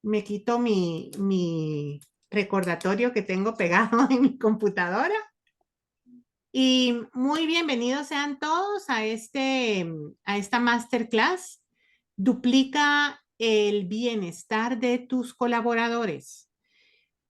me quito mi recordatorio que tengo pegado en mi computadora. Y muy bienvenidos sean todos a esta masterclass. Duplica el bienestar de tus colaboradores.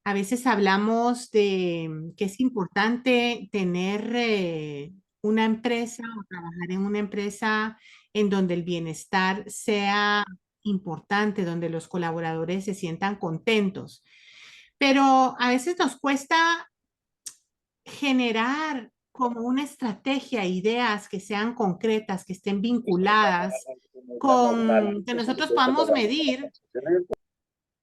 A veces hablamos de que es importante tener una empresa o trabajar en una empresa en donde el bienestar sea importante, donde los colaboradores se sientan contentos. Pero a veces nos cuesta generar como una estrategia, ideas que sean concretas, que estén vinculadas con que nosotros podamos medir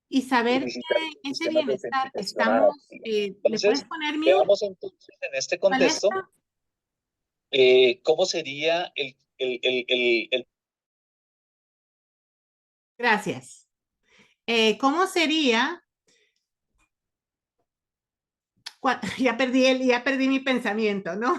y saber que ese bienestar que estamos, ¿le puedes Entonces, poner mute, veamos entonces en este contexto Valesca? cómo sería el. Gracias. ¿Cómo sería? Ya perdí mi pensamiento, ¿no?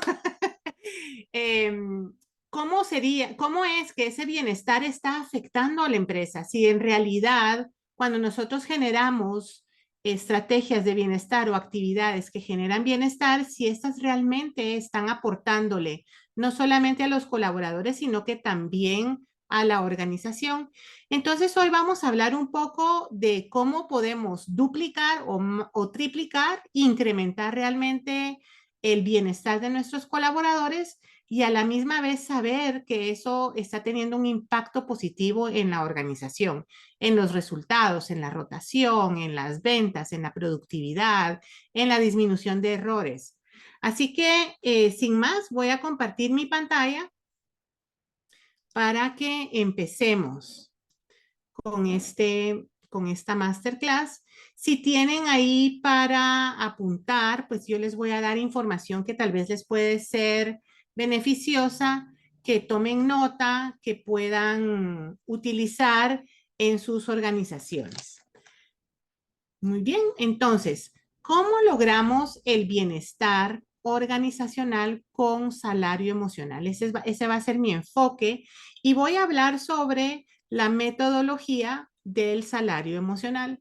Em, ¿Cómo sería, cómo es que ese bienestar está afectando a la empresa? Si en realidad, cuando nosotros generamos estrategias de bienestar o actividades que generan bienestar, si estas realmente están aportándole no solamente a los colaboradores, sino que también a la organización. Entonces, hoy vamos a hablar un poco de cómo podemos duplicar o triplicar, incrementar realmente el bienestar de nuestros colaboradores y a la misma vez saber que eso está teniendo un impacto positivo en la organización, en los resultados, en la rotación, en las ventas, en la productividad, en la disminución de errores. Así que, sin más, voy a compartir mi pantalla para que empecemos con esta masterclass. Si tienen ahí para apuntar, pues yo les voy a dar información que tal vez les puede ser beneficiosa, que tomen nota, que puedan utilizar en sus organizaciones. Muy bien, entonces, ¿cómo logramos el bienestar organizacional con salario emocional? Ese va a ser mi enfoque y voy a hablar sobre la metodología del salario emocional.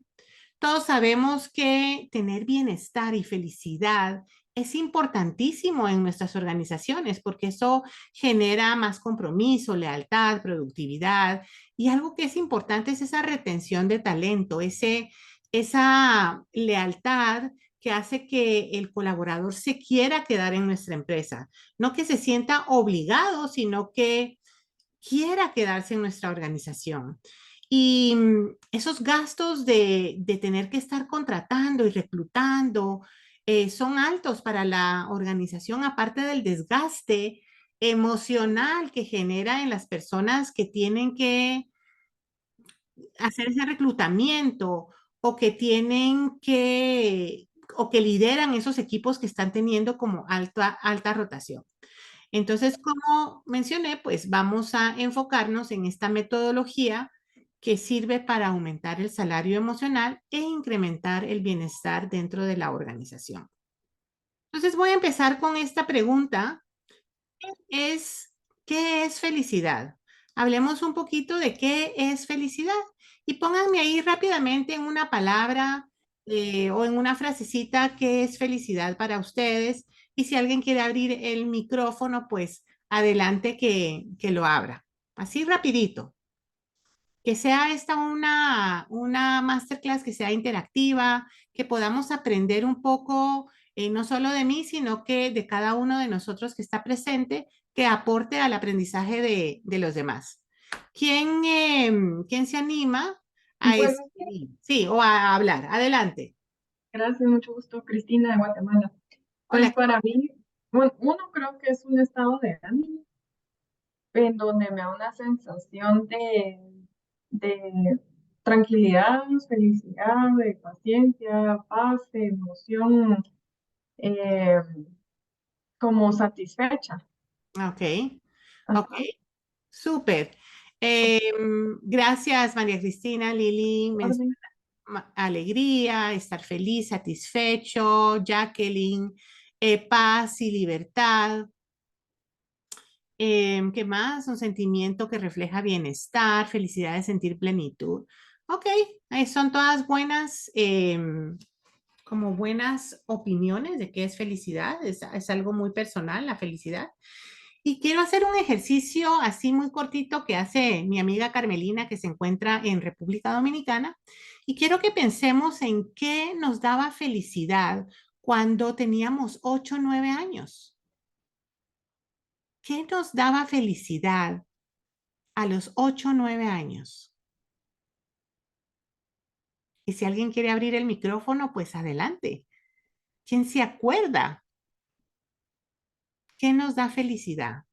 Todos sabemos que tener bienestar y felicidad es importantísimo en nuestras organizaciones porque eso genera más compromiso, lealtad, productividad y algo que es importante es esa retención de talento, esa lealtad que hace que el colaborador se quiera quedar en nuestra empresa, no que se sienta obligado, sino que quiera quedarse en nuestra organización. Y esos gastos de tener que estar contratando y reclutando son altos para la organización, aparte del desgaste emocional que genera en las personas que tienen que hacer ese reclutamiento o que tienen o que lideran esos equipos que están teniendo como alta rotación. Entonces, como mencioné, pues vamos a enfocarnos en esta metodología que sirve para aumentar el salario emocional e incrementar el bienestar dentro de la organización. Entonces, voy a empezar con esta pregunta. Es, ¿qué es felicidad? Hablemos un poquito de qué es felicidad y pónganme ahí rápidamente en una palabra o en una frasecita qué es felicidad para ustedes. Y si alguien quiere abrir el micrófono, pues adelante que lo abra. Así rapidito. Que sea esta una masterclass que sea interactiva, que podamos aprender un poco, no solo de mí, sino que de cada uno de nosotros que está presente, que aporte al aprendizaje de los demás. ¿Quién se anima a Bueno, escribir? Sí, o a hablar. Adelante. gracias, mucho gusto, Cristina de Guatemala. Pues Hola. para mí, bueno, uno creo que es un estado de ánimo en donde me da una sensación de tranquilidad, felicidad, de paciencia, paz, de emoción, eh, como satisfecha. Ok, ok, Ajá. súper. Gracias, María Cristina, Lili. Orden. Alegría, estar feliz, satisfecho, Jacqueline, paz y libertad. ¿Qué más? Un sentimiento que refleja bienestar, felicidad de sentir plenitud. Ok, son todas buenas, como buenas opiniones de qué es felicidad. Es algo muy personal, la felicidad. Y quiero hacer un ejercicio así muy cortito que hace mi amiga Carmelina, que se encuentra en República Dominicana. Y quiero que pensemos en qué nos daba felicidad cuando teníamos 8 o 9 años. ¿Qué nos daba felicidad a los 8 o 9 años? Y si alguien quiere abrir el micrófono, pues adelante. ¿Quién se acuerda? ¿Qué nos da felicidad?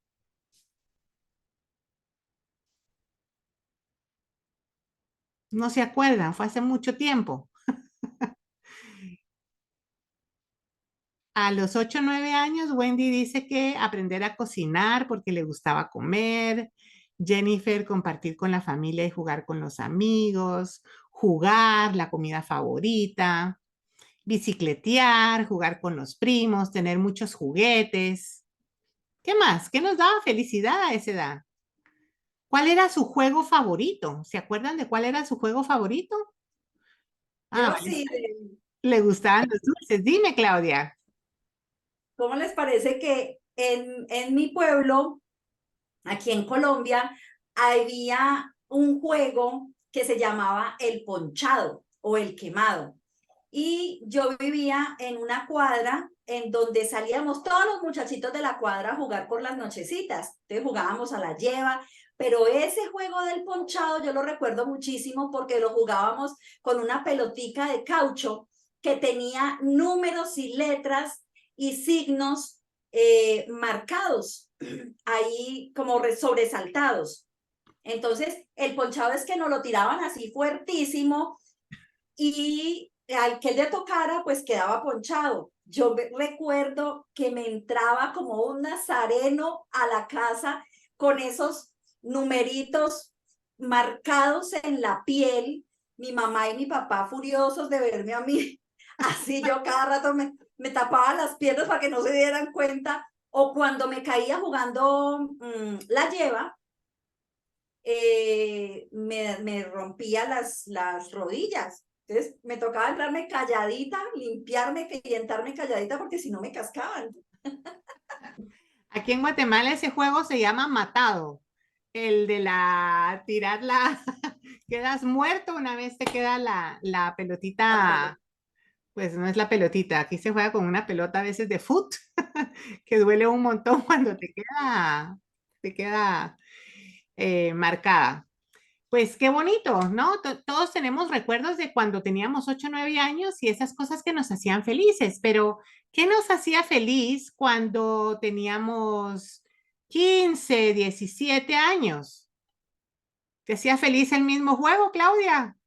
No se acuerdan, fue hace mucho tiempo. A los 8 o 9 años, Wendy dice que aprender a cocinar porque le gustaba comer. Jennifer, compartir con la familia y jugar con los amigos. Jugar, la comida favorita. Bicicletear, jugar con los primos, tener muchos juguetes. ¿Qué más? ¿Qué nos daba felicidad a esa edad? ¿Cuál era su juego favorito? ¿Se acuerdan de cuál era su juego favorito? Ah, Yo sí, le gustaban los dulces. Dime, Claudia. ¿cómo les parece que en mi pueblo, aquí en Colombia, había un juego que se llamaba el ponchado o el quemado? Y yo vivía en una cuadra en donde salíamos todos los muchachitos de la cuadra a jugar por las nochecitas. Entonces jugábamos a la lleva, pero ese juego del ponchado yo lo recuerdo muchísimo porque lo jugábamos con una pelotica de caucho que tenía números y letras y signos marcados ahí como sobresaltados. Entonces, el ponchado es que nos lo tiraban así fuertísimo y al que le tocara, pues quedaba ponchado. Yo recuerdo que me entraba como un nazareno a la casa con esos numeritos marcados en la piel, mi mamá y mi papá furiosos de verme a mí. Así yo cada rato me tapaba las piernas para que no se dieran cuenta. O cuando me caía jugando la lleva, me rompía las rodillas. Entonces me tocaba entrarme calladita, limpiarme y entrarme calladita porque si no me cascaban. Aquí en Guatemala ese juego se llama matado. El de la tirar la, quedas muerto una vez te queda la pelotita, pues no es la pelotita, aquí se juega con una pelota a veces de foot, que duele un montón cuando te queda marcada. Pues qué bonito, ¿no? Todos tenemos recuerdos de cuando teníamos 8 o 9 años y esas cosas que nos hacían felices, pero ¿qué nos hacía feliz cuando teníamos 15, 17 años? ¿Te hacía feliz el mismo juego, Claudia?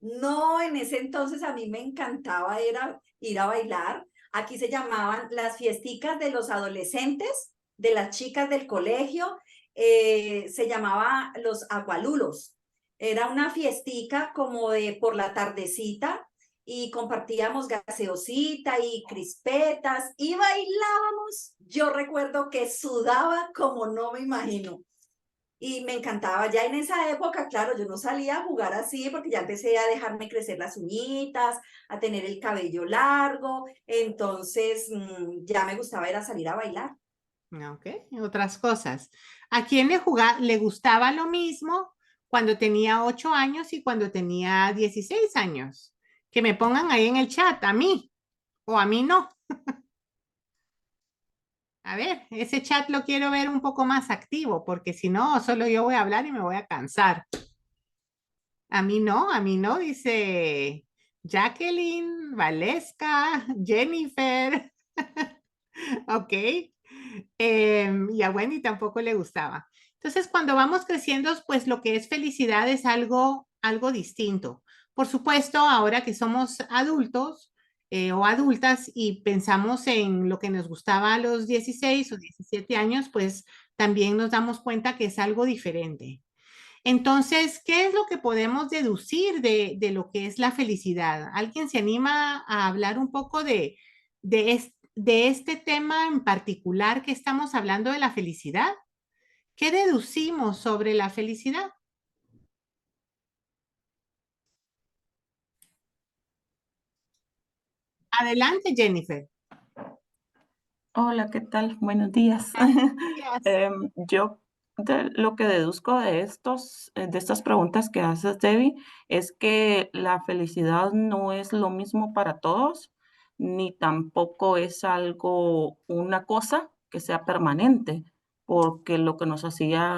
No, en ese entonces a mí me encantaba era ir a bailar. Aquí se llamaban las fiesticas de los adolescentes, de las chicas del colegio, se llamaba los agualulos. Era una fiestica como de por la tardecita y compartíamos gaseosita y crispetas y bailábamos. Yo recuerdo que sudaba como no me imagino. Y me encantaba. Ya en esa época, claro, yo no salía a jugar así porque ya empecé a dejarme crecer las uñitas, a tener el cabello largo. Entonces, ya me gustaba era salir a bailar. Ok, otras cosas. ¿A quién le gustaba lo mismo cuando tenía 8 años y cuando tenía 16 años? Que me pongan ahí en el chat, a mí o a mí no. A ver, ese chat lo quiero ver un poco más activo, porque si no, solo yo voy a hablar y me voy a cansar. A mí no, dice Jacqueline, Valesca, Jennifer. Ok. Y a Wendy tampoco le gustaba. Entonces, cuando vamos creciendo, pues lo que es felicidad es algo distinto. Por supuesto, ahora que somos adultos o adultas y pensamos en lo que nos gustaba a los 16 o 17 años, pues también nos damos cuenta que es algo diferente. Entonces, ¿qué es lo que podemos deducir de lo que es la felicidad? ¿Alguien se anima a hablar un poco de este tema en particular que estamos hablando de la felicidad? ¿Qué deducimos sobre la felicidad? Adelante, Jennifer. Hola, ¿qué tal? Buenos días. Gracias. Yo lo que deduzco de de estas preguntas que haces, Debbie, es que la felicidad no es lo mismo para todos, ni tampoco es una cosa que sea permanente, porque lo que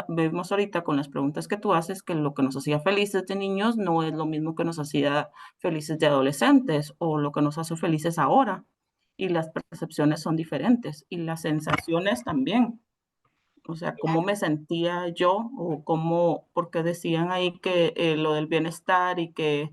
vemos ahorita con las preguntas que tú haces, que lo que nos hacía felices de niños no es lo mismo que nos hacía felices de adolescentes o lo que nos hace felices ahora, y las percepciones son diferentes y las sensaciones también. O sea, cómo me sentía yo o porque decían ahí que lo del bienestar y que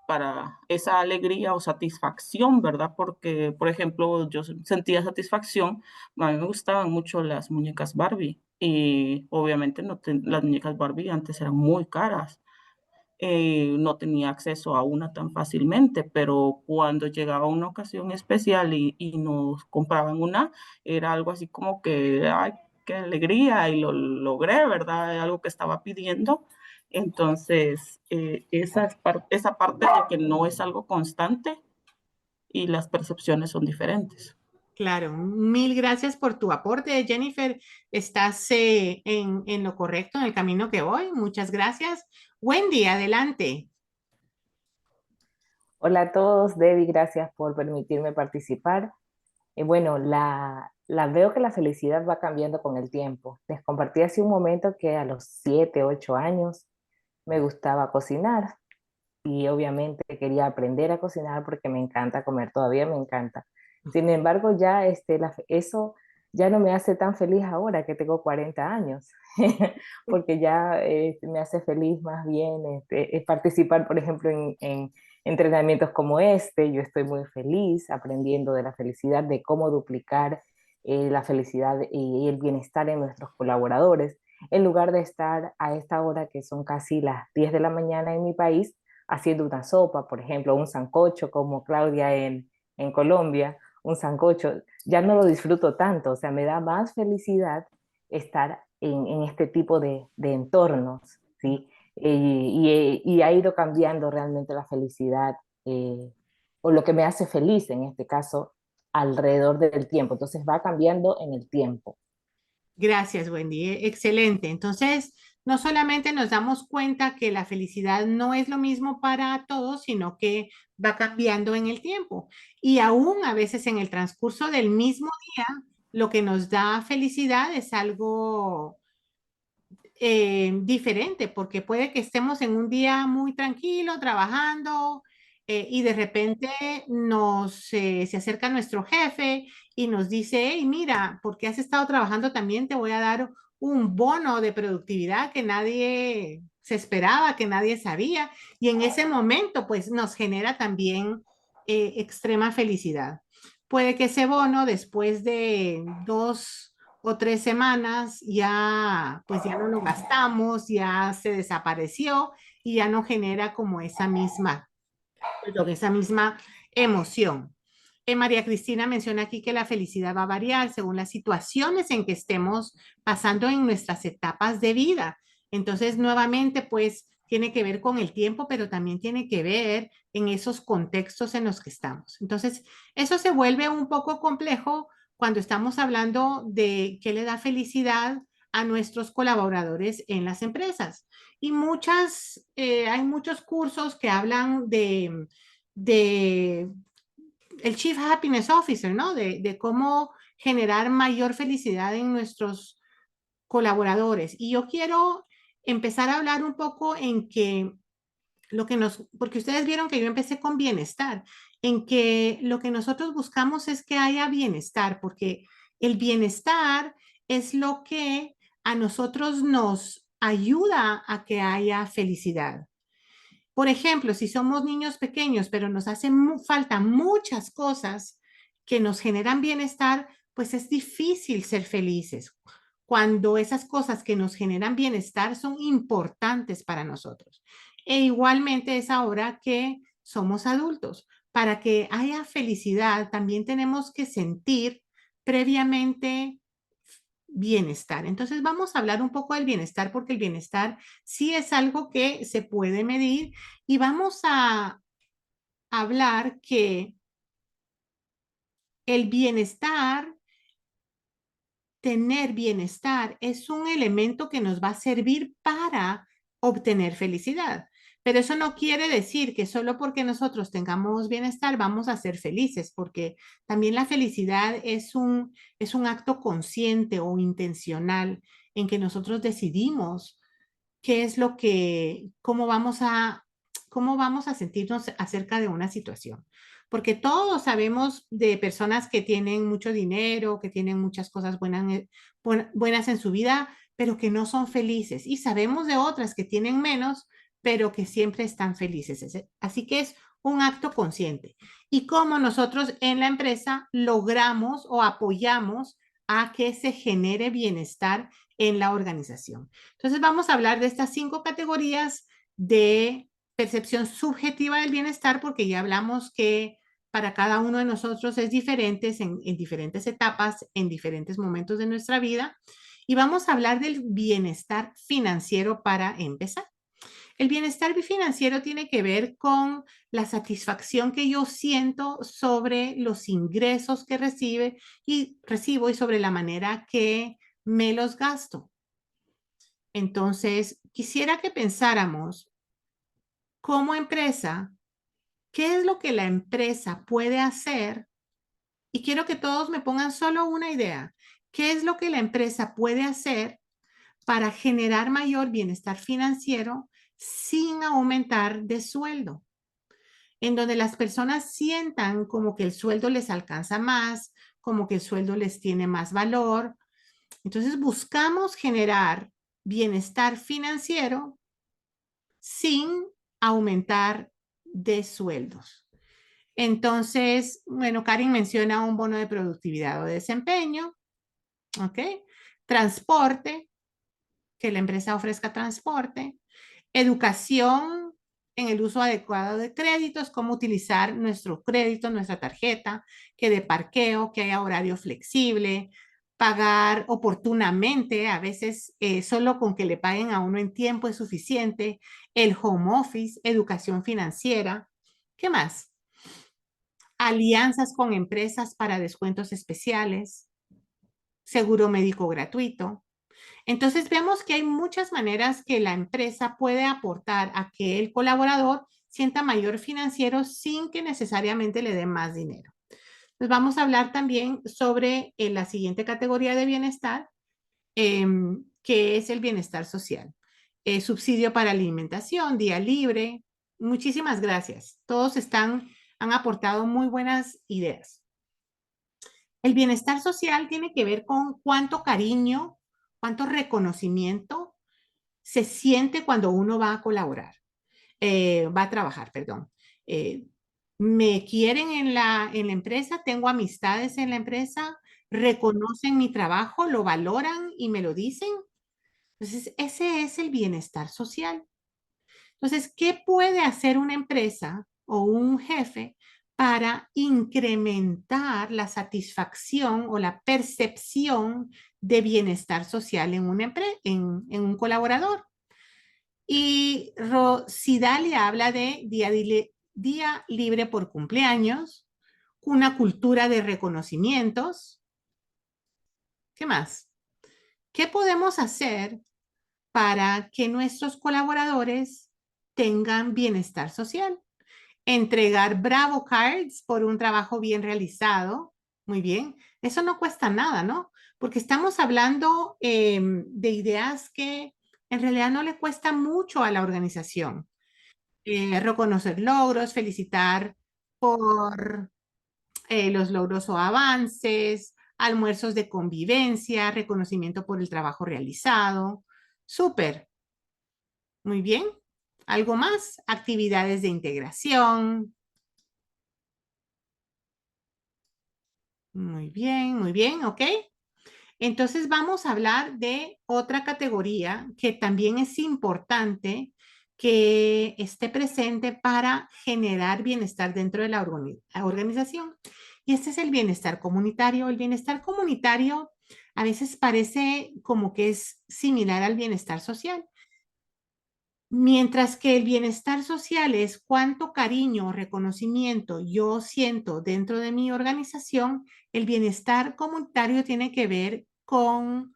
para esa alegría o satisfacción, ¿verdad? Porque, por ejemplo, yo sentía satisfacción, a mí me gustaban mucho las muñecas Barbie y obviamente las muñecas Barbie antes eran muy caras, no tenía acceso a una tan fácilmente, pero cuando llegaba una ocasión especial y nos compraban una, era algo así como que, ay, qué alegría, y lo logré, ¿verdad? Algo que estaba pidiendo. Entonces, esa parte de que no es algo constante y las percepciones son diferentes. Claro, mil gracias por tu aporte, Jennifer. Estás en lo correcto, en el camino que voy. Muchas gracias. Wendy, adelante. Hola a todos, Debbie, gracias por permitirme participar. Bueno, veo que la felicidad va cambiando con el tiempo. Les compartí hace un momento que a los 7, 8 años me gustaba cocinar y obviamente quería aprender a cocinar porque me encanta comer, todavía me encanta. Sin embargo, ya eso ya no me hace tan feliz ahora que tengo 40 años, porque ya me hace feliz más bien participar, por ejemplo, en entrenamientos como este. Yo estoy muy feliz aprendiendo de la felicidad, de cómo duplicar la felicidad y el bienestar en nuestros colaboradores, en lugar de estar a esta hora que son casi las 10 de la mañana en mi país, haciendo una sopa, por ejemplo, un sancocho como Claudia en Colombia, un sancocho, ya no lo disfruto tanto, o sea, me da más felicidad estar en este tipo de entornos, ¿sí? Y ha ido cambiando realmente la felicidad, o lo que me hace feliz en este caso, alrededor del tiempo. Entonces va cambiando en el tiempo. Gracias, Wendy. Excelente. Entonces, no solamente nos damos cuenta que la felicidad no es lo mismo para todos, sino que va cambiando en el tiempo. Y aún a veces en el transcurso del mismo día, lo que nos da felicidad es algo diferente, porque puede que estemos en un día muy tranquilo, trabajando, y de repente se acerca nuestro jefe y nos dice, hey, mira, porque has estado trabajando también, te voy a dar un bono de productividad que nadie se esperaba, que nadie sabía, y en ese momento, pues nos genera también extrema felicidad. Puede que ese bono, después de 2 o 3 semanas, pues ya no lo gastamos, ya se desapareció y ya no genera como esa misma emoción. María Cristina menciona aquí que la felicidad va a variar según las situaciones en que estemos pasando en nuestras etapas de vida. Entonces, nuevamente, pues tiene que ver con el tiempo, pero también tiene que ver en esos contextos en los que estamos. Entonces, eso se vuelve un poco complejo cuando estamos hablando de qué le da felicidad a nuestros colaboradores en las empresas. Y hay muchos cursos que hablan de el Chief Happiness Officer, ¿no? De cómo generar mayor felicidad en nuestros colaboradores. Y yo quiero empezar a hablar un poco en que porque ustedes vieron que yo empecé con bienestar, en que lo que nosotros buscamos es que haya bienestar, porque el bienestar es lo que a nosotros nos ayuda a que haya felicidad. Por ejemplo, si somos niños pequeños, pero nos hacen falta muchas cosas que nos generan bienestar, pues es difícil ser felices cuando esas cosas que nos generan bienestar son importantes para nosotros. E igualmente es ahora que somos adultos. Para que haya felicidad, también tenemos que sentir previamente bienestar. Entonces vamos a hablar un poco del bienestar porque el bienestar sí es algo que se puede medir y vamos a hablar que el bienestar, tener bienestar, es un elemento que nos va a servir para obtener felicidad. Pero eso no quiere decir que solo porque nosotros tengamos bienestar vamos a ser felices, porque también la felicidad es un acto consciente o intencional en que nosotros decidimos qué es lo que, cómo vamos a sentirnos acerca de una situación. Porque todos sabemos de personas que tienen mucho dinero, que tienen muchas cosas buenas en su vida, pero que no son felices. Y sabemos de otras que tienen menos, pero que siempre están felices. Así que es un acto consciente. Y cómo nosotros en la empresa logramos o apoyamos a que se genere bienestar en la organización. Entonces vamos a hablar de estas 5 categorías de percepción subjetiva del bienestar, porque ya hablamos que para cada uno de nosotros es diferente en diferentes etapas, en diferentes momentos de nuestra vida. Y vamos a hablar del bienestar financiero para empezar. El bienestar financiero tiene que ver con la satisfacción que yo siento sobre los ingresos que recibo y sobre la manera que me los gasto. Entonces, quisiera que pensáramos como empresa, ¿qué es lo que la empresa puede hacer? Y quiero que todos me pongan solo una idea. ¿Qué es lo que la empresa puede hacer para generar mayor bienestar financiero sin aumentar de sueldo? En donde las personas sientan como que el sueldo les alcanza más, como que el sueldo les tiene más valor. Entonces buscamos generar bienestar financiero sin aumentar de sueldos. Entonces, bueno, Karin menciona un bono de productividad o de desempeño, ¿ok? Transporte, que la empresa ofrezca transporte. Educación en el uso adecuado de créditos, cómo utilizar nuestro crédito, nuestra tarjeta, que de parqueo, que haya horario flexible, pagar oportunamente, a veces solo con que le paguen a uno en tiempo es suficiente, el home office, educación financiera. ¿Qué más? Alianzas con empresas para descuentos especiales, seguro médico gratuito. Entonces vemos que hay muchas maneras que la empresa puede aportar a que el colaborador sienta mayor financiero sin que necesariamente le dé más dinero. Entonces vamos a hablar también sobre la siguiente categoría de bienestar, que es el bienestar social. Subsidio para alimentación, día libre. Muchísimas gracias. Todos han aportado muy buenas ideas. El bienestar social tiene que ver con cuánto cariño, cuánto reconocimiento se siente cuando uno va a colaborar, va a trabajar, perdón. Me quieren en la empresa, tengo amistades en la empresa, reconocen mi trabajo, lo valoran y me lo dicen. Entonces, ese es el bienestar social. Entonces, ¿qué puede hacer una empresa o un jefe para incrementar la satisfacción o la percepción de bienestar social en en un colaborador? Y Rosidalia habla de día libre por cumpleaños, una cultura de reconocimientos. ¿Qué más? ¿Qué podemos hacer para que nuestros colaboradores tengan bienestar social? Entregar Bravo Cards por un trabajo bien realizado. Muy bien. Eso no cuesta nada, ¿no? Porque estamos hablando de ideas que en realidad no le cuesta mucho a la organización. Reconocer logros, felicitar por los logros o avances, almuerzos de convivencia, reconocimiento por el trabajo realizado. Súper. Muy bien. ¿Algo más? Actividades de integración. Muy bien, ok. Entonces vamos a hablar de otra categoría que también es importante que esté presente para generar bienestar dentro de la organización. Y este es el bienestar comunitario. El bienestar comunitario a veces parece como que es similar al bienestar social. Mientras que el bienestar social es cuánto cariño o reconocimiento yo siento dentro de mi organización, el bienestar comunitario tiene que ver con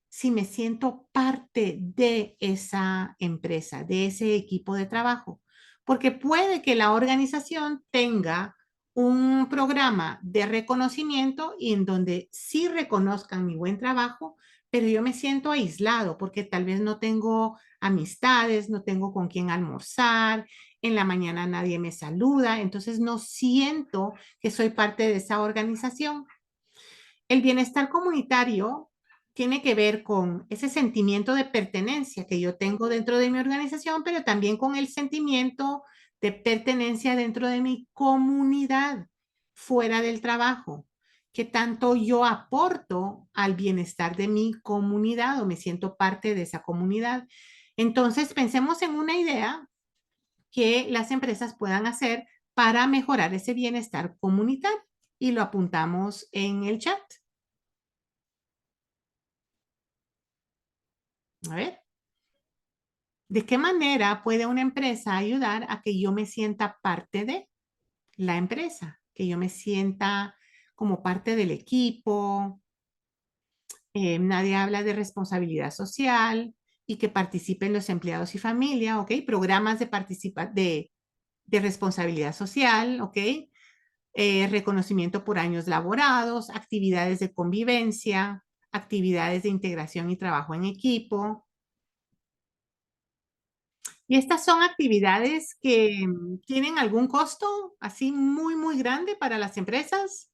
si me siento parte de esa empresa, de ese equipo de trabajo. Porque puede que la organización tenga un programa de reconocimiento y en donde sí reconozcan mi buen trabajo, pero yo me siento aislado porque tal vez no tengo amistades, no tengo con quién almorzar, en la mañana nadie me saluda, entonces no siento que soy parte de esa organización. El bienestar comunitario tiene que ver con ese sentimiento de pertenencia que yo tengo dentro de mi organización, pero también con el sentimiento de pertenencia dentro de mi comunidad, fuera del trabajo. ¿Qué tanto yo aporto al bienestar de mi comunidad o me siento parte de esa comunidad? Entonces, pensemos en una idea que las empresas puedan hacer para mejorar ese bienestar comunitario y lo apuntamos en el chat. A ver, ¿de qué manera puede una empresa ayudar a que yo me sienta parte de la empresa? Que yo me sienta como parte del equipo. Nadie habla de responsabilidad social y que participen los empleados y familia, ¿ok? Programas de responsabilidad social, ¿ok? Reconocimiento por años laborados, actividades de convivencia, actividades de integración y trabajo en equipo. Y estas son actividades que tienen algún costo así muy, muy grande para las empresas.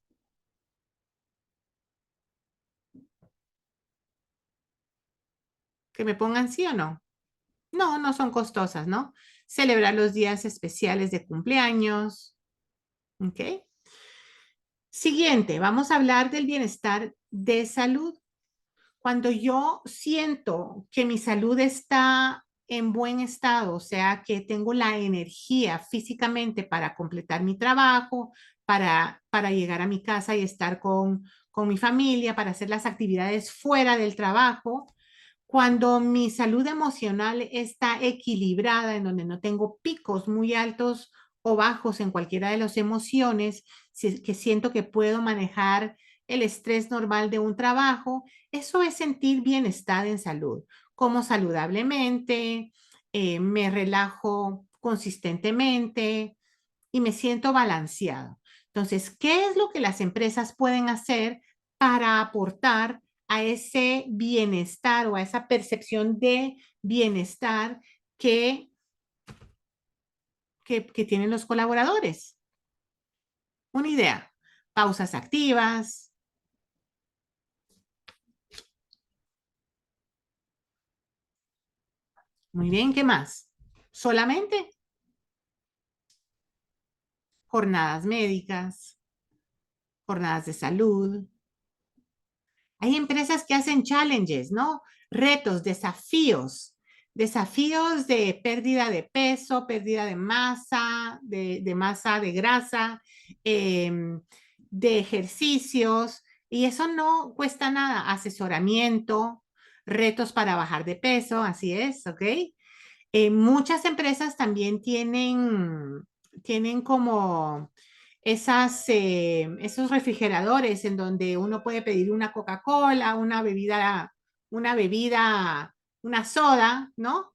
Que me pongan sí o no. No, no son costosas, ¿no? Celebrar los días especiales de cumpleaños. ¿Ok? Siguiente, vamos a hablar del bienestar de salud. Cuando yo siento que mi salud está en buen estado, o sea, que tengo la energía físicamente para completar mi trabajo, para llegar a mi casa y estar con mi familia, para hacer las actividades fuera del trabajo, cuando mi salud emocional está equilibrada, en donde no tengo picos muy altos o bajos en cualquiera de las emociones, que siento que puedo manejar el estrés normal de un trabajo, eso es sentir bienestar en salud. Como saludablemente, me relajo consistentemente y me siento balanceado. Entonces, ¿qué es lo que las empresas pueden hacer para aportar a ese bienestar o a esa percepción de bienestar que tienen los colaboradores? Una idea, pausas activas. Muy bien, ¿qué más? Solamente jornadas médicas, jornadas de salud. Hay empresas que hacen challenges, ¿no? Retos, desafíos de pérdida de peso, pérdida de masa de grasa, de ejercicios, y eso no cuesta nada. Asesoramiento, retos para bajar de peso, así es, ¿ok? Muchas empresas también tienen como esos refrigeradores en donde uno puede pedir una Coca-Cola, una soda, ¿no?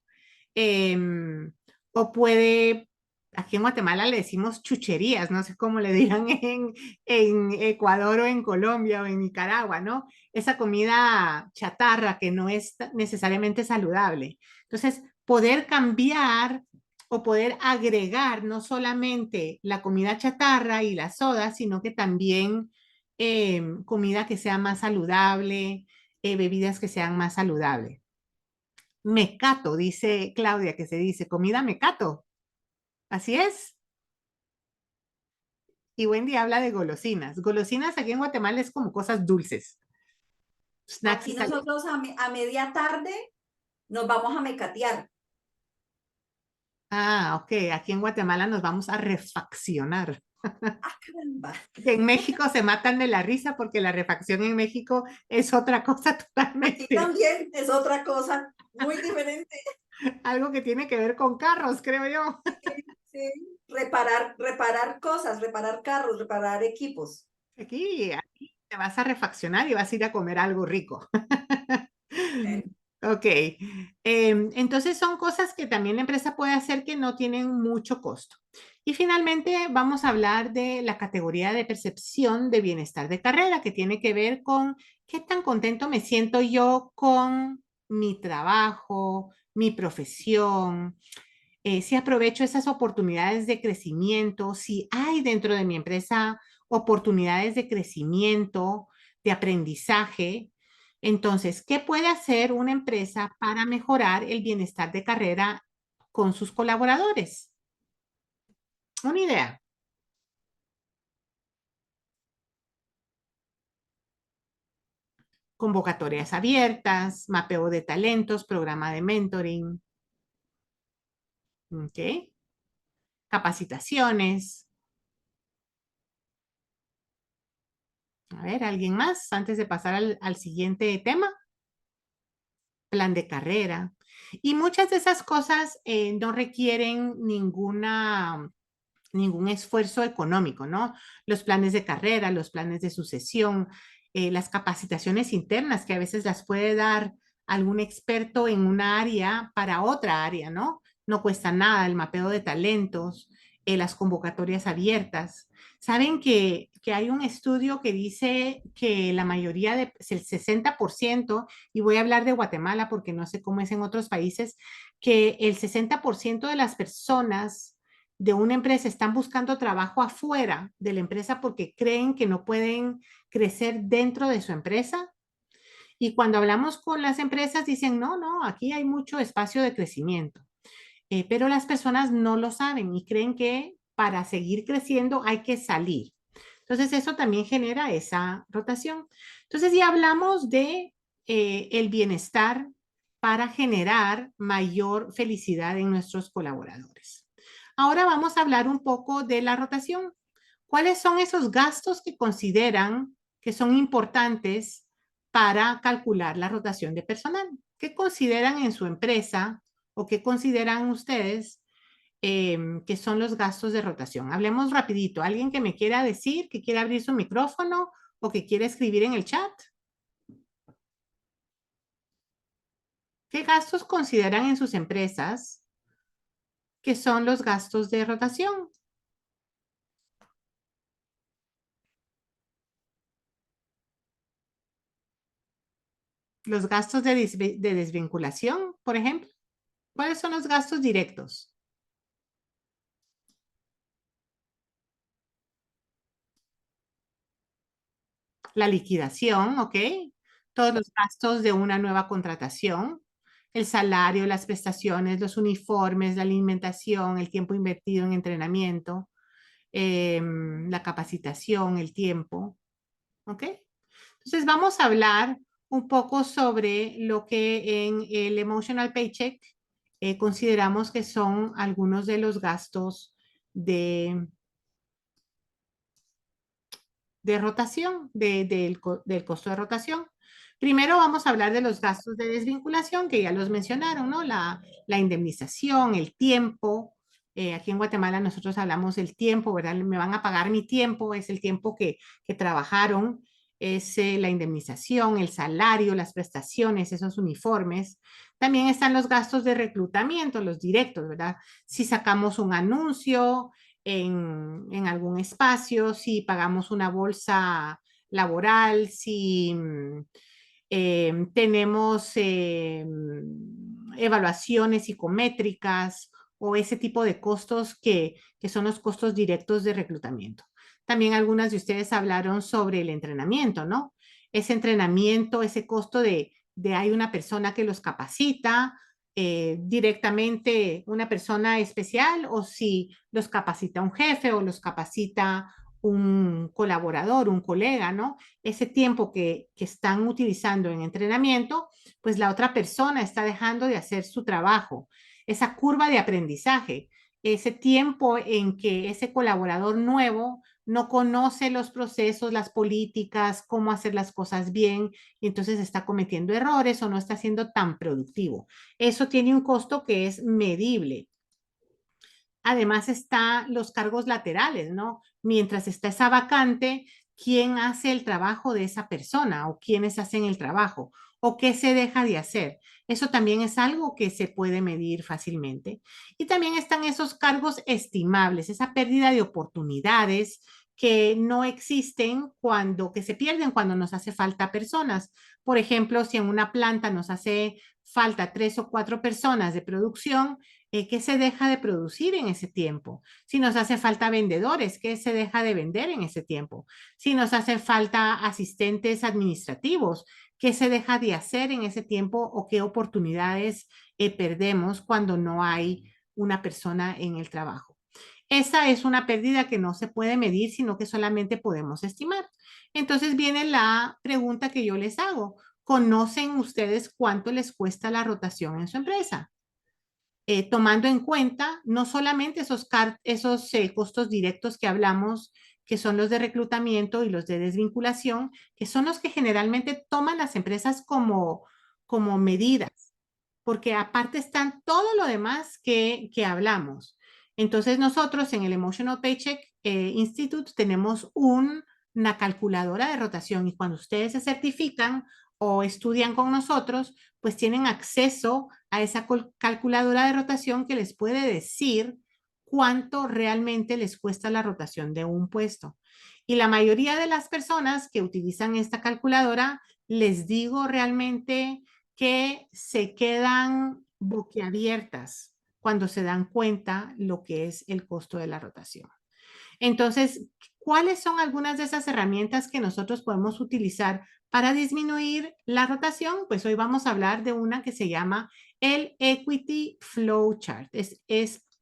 Em, o puede, aquí en Guatemala le decimos chucherías, no sé cómo le digan en Ecuador o en Colombia o en Nicaragua, ¿no? Esa comida chatarra que no es necesariamente saludable. Entonces, poder cambiar o poder agregar no solamente la comida chatarra y la soda, sino que también comida que sea más saludable, bebidas que sean más saludables. Mecato, dice Claudia, que se dice comida mecato. Así es. Y Wendy habla de golosinas. Golosinas aquí en Guatemala es como cosas dulces. Snacks Aquí nosotros a media tarde nos vamos a mecatear. Ah, ok. Aquí en Guatemala nos vamos a refaccionar. ¡Ah, caramba! En México se matan de la risa porque la refacción en México es otra cosa Aquí totalmente. también es otra cosa muy diferente. Algo que tiene que ver con carros, creo yo. Sí, reparar cosas, reparar carros, reparar equipos. Aquí te vas a refaccionar y vas a ir a comer algo rico. Eh, Ok, entonces son cosas que también la empresa puede hacer que no tienen mucho costo. Y finalmente vamos a hablar de la categoría de percepción de bienestar de carrera, que tiene que ver con qué tan contento me siento yo con mi trabajo, mi profesión, si aprovecho esas oportunidades de crecimiento, si hay dentro de mi empresa oportunidades de crecimiento, de aprendizaje. Entonces, ¿qué puede hacer una empresa para mejorar el bienestar de carrera con sus colaboradores? Una idea. Convocatorias abiertas, mapeo de talentos, programa de mentoring, ¿ok? Capacitaciones. A ver, ¿alguien más antes de pasar al siguiente tema? Plan de carrera. Y muchas de esas cosas no requieren ningún esfuerzo económico, ¿no? Los planes de carrera, los planes de sucesión, las capacitaciones internas que a veces las puede dar algún experto en una área para otra área, ¿no? No cuesta nada el mapeo de talentos, las convocatorias abiertas. Saben que hay un estudio que dice que la mayoría de, el 60%, y voy a hablar de Guatemala porque no sé cómo es en otros países, que el 60% de las personas de una empresa están buscando trabajo afuera de la empresa porque creen que no pueden crecer dentro de su empresa. Y cuando hablamos con las empresas dicen, no, no, aquí hay mucho espacio de crecimiento. Pero las personas no lo saben y creen que para seguir creciendo hay que salir. Entonces eso también genera esa rotación. Entonces ya hablamos de el bienestar para generar mayor felicidad en nuestros colaboradores. Ahora vamos a hablar un poco de la rotación. ¿Cuáles son esos gastos que consideran que son importantes para calcular la rotación de personal? ¿Qué consideran en su empresa o qué consideran ustedes que son los gastos de rotación? Hablemos rapidito. ¿Alguien que me quiera decir, que quiera abrir su micrófono o que quiera escribir en el chat? ¿Qué gastos consideran en sus empresas que son los gastos de rotación? Los gastos de desvinculación, por ejemplo. ¿Cuáles son los gastos directos? La liquidación, ¿ok? Todos los gastos de una nueva contratación, el salario, las prestaciones, los uniformes, la alimentación, el tiempo invertido en entrenamiento, la capacitación, el tiempo, ¿ok? Entonces vamos a hablar un poco sobre lo que en el Emotional Paycheck consideramos que son algunos de los gastos de rotación, del costo de rotación. Primero vamos a hablar de los gastos de desvinculación, que ya los mencionaron, ¿no? La indemnización, el tiempo. Aquí en Guatemala nosotros hablamos del tiempo, ¿verdad? Me van a pagar mi tiempo, es el tiempo que trabajaron, es la indemnización, el salario, las prestaciones, esos uniformes. También están los gastos de reclutamiento, los directos, ¿verdad? Si sacamos un anuncio, en algún espacio, si pagamos una bolsa laboral, si tenemos evaluaciones psicométricas o ese tipo de costos que son los costos directos de reclutamiento. También algunas de ustedes hablaron sobre el entrenamiento, ¿no? Ese entrenamiento, ese costo de hay una persona que los capacita, directamente una persona especial o si los capacita un jefe o los capacita un colaborador, un colega, ¿no? Ese tiempo que están utilizando en entrenamiento, pues la otra persona está dejando de hacer su trabajo. Esa curva de aprendizaje, ese tiempo en que ese colaborador nuevo no conoce los procesos, las políticas, cómo hacer las cosas bien, y entonces está cometiendo errores o no está siendo tan productivo. Eso tiene un costo que es medible. Además está los cargos laterales, ¿no? Mientras está esa vacante, ¿quién hace el trabajo de esa persona o quiénes hacen el trabajo o qué se deja de hacer? Eso también es algo que se puede medir fácilmente. Y también están esos cargos estimables, esa pérdida de oportunidades que no existen que se pierden cuando nos hace falta personas. Por ejemplo, si en una planta nos hace falta 3 o 4 personas de producción, ¿qué se deja de producir en ese tiempo? Si nos hace falta vendedores, ¿qué se deja de vender en ese tiempo? Si nos hace falta asistentes administrativos, ¿qué se deja de hacer en ese tiempo o qué oportunidades perdemos cuando no hay una persona en el trabajo? Esa es una pérdida que no se puede medir, sino que solamente podemos estimar. Entonces viene la pregunta que yo les hago. ¿Conocen ustedes cuánto les cuesta la rotación en su empresa? Tomando en cuenta no solamente esos costos directos que hablamos, que son los de reclutamiento y los de desvinculación, que son los que generalmente toman las empresas como medidas, porque aparte están todo lo demás que hablamos. Entonces nosotros en el Emotional Paycheck Institute tenemos una calculadora de rotación y cuando ustedes se certifican o estudian con nosotros, pues tienen acceso a esa calculadora de rotación que les puede decir cuánto realmente les cuesta la rotación de un puesto. Y la mayoría de las personas que utilizan esta calculadora, les digo realmente que se quedan boquiabiertas cuando se dan cuenta lo que es el costo de la rotación. Entonces, ¿cuáles son algunas de esas herramientas que nosotros podemos utilizar para disminuir la rotación? Pues hoy vamos a hablar de una que se llama el Equity Flow Chart.